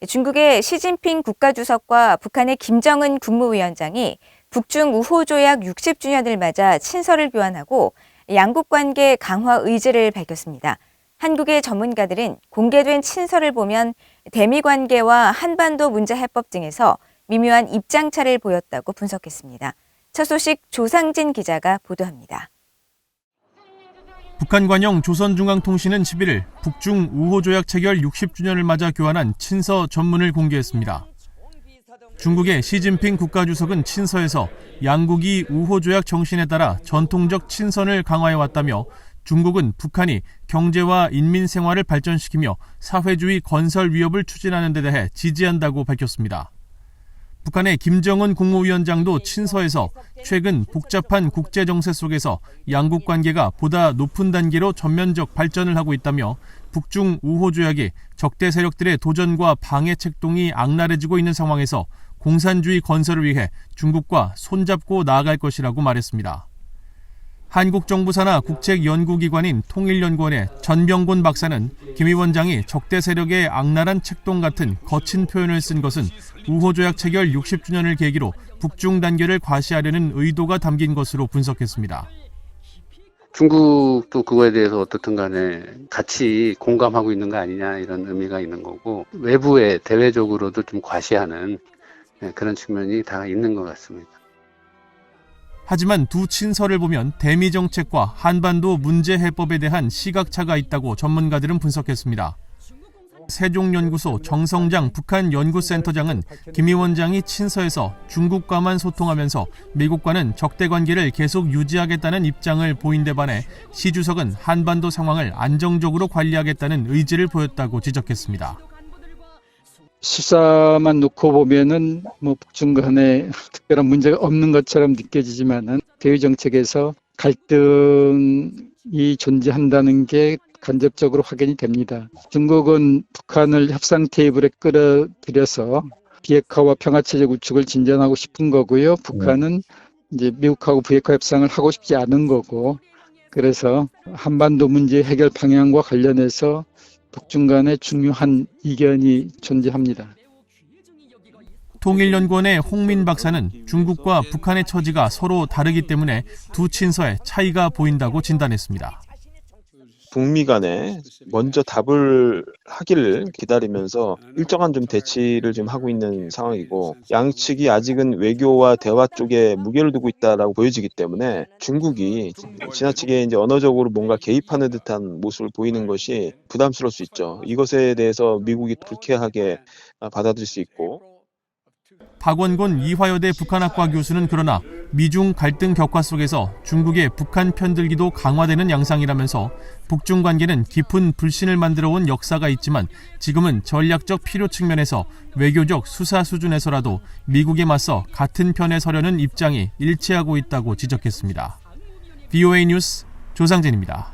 중국의 시진핑 국가주석과 북한의 김정은 국무위원장이 북중 우호조약 60주년을 맞아 친서를 교환하고 양국 관계 강화 의지를 밝혔습니다. 한국의 전문가들은 공개된 친서를 보면 대미 관계와 한반도 문제 해법 등에서 미묘한 입장차를 보였다고 분석했습니다. 첫 소식 조상진 기자가 보도합니다. 북한 관영 조선중앙통신은 11일 북중 우호조약 체결 60주년을 맞아 교환한 친서 전문을 공개했습니다. 중국의 시진핑 국가주석은 친서에서 양국이 우호조약 정신에 따라 전통적 친선을 강화해왔다며 중국은 북한이 경제와 인민 생활을 발전시키며 사회주의 건설 위협을 추진하는 데 대해 지지한다고 밝혔습니다. 북한의 김정은 국무위원장도 친서에서 최근 복잡한 국제정세 속에서 양국 관계가 보다 높은 단계로 전면적 발전을 하고 있다며 북중 우호조약이 적대 세력들의 도전과 방해 책동이 악랄해지고 있는 상황에서 공산주의 건설을 위해 중국과 손잡고 나아갈 것이라고 말했습니다. 한국 정부 산하 국책연구기관인 통일연구원의 전병곤 박사는 김 위원장이 적대 세력의 악랄한 책동 같은 거친 표현을 쓴 것은 우호조약 체결 60주년을 계기로 북중 단계를 과시하려는 의도가 담긴 것으로 분석했습니다. 중국도 그거에 대해서 어떻든 간에 같이 공감하고 있는 거 아니냐 이런 의미가 있는 거고 외부에 대외적으로도 좀 과시하는 그런 측면이 다 있는 것 같습니다. 하지만 두 친서를 보면 대미 정책과 한반도 문제 해법에 대한 시각차가 있다고 전문가들은 분석했습니다. 세종연구소 정성장 북한연구센터장은 김 위원장이 친서에서 중국과만 소통하면서 미국과는 적대 관계를 계속 유지하겠다는 입장을 보인 데 반해 시 주석은 한반도 상황을 안정적으로 관리하겠다는 의지를 보였다고 지적했습니다. 수사만 놓고 보면은 북중 간에 특별한 문제가 없는 것처럼 느껴지지만은 대외 정책에서 갈등이 존재한다는 게 간접적으로 확인이 됩니다. 중국은 북한을 협상 테이블에 끌어들여서 비핵화와 평화체제 구축을 진전하고 싶은 거고요. 북한은 이제 미국하고 비핵화 협상을 하고 싶지 않은 거고, 그래서 한반도 문제 해결 방향과 관련해서 북중 간에 중요한 이견이 존재합니다. 통일연구원의 홍민 박사는 중국과 북한의 처지가 서로 다르기 때문에 두 친서에 차이가 보인다고 진단했습니다. 북미 간에 먼저 답을 하기를 기다리면서 일정한 좀 대치를 좀 하고 있는 상황이고 양측이 아직은 외교와 대화 쪽에 무게를 두고 있다라고 보여지기 때문에 중국이 지나치게 이제 언어적으로 뭔가 개입하는 듯한 모습을 보이는 것이 부담스러울 수 있죠. 이것에 대해서 미국이 불쾌하게 받아들일 수 있고. 박원곤 이화여대 북한학과 교수는 그러나 미중 갈등 격화 속에서 중국의 북한 편들기도 강화되는 양상이라면서 북중 관계는 깊은 불신을 만들어온 역사가 있지만 지금은 전략적 필요 측면에서 외교적 수사 수준에서라도 미국에 맞서 같은 편에 서려는 입장이 일치하고 있다고 지적했습니다. VOA 뉴스 조상진입니다.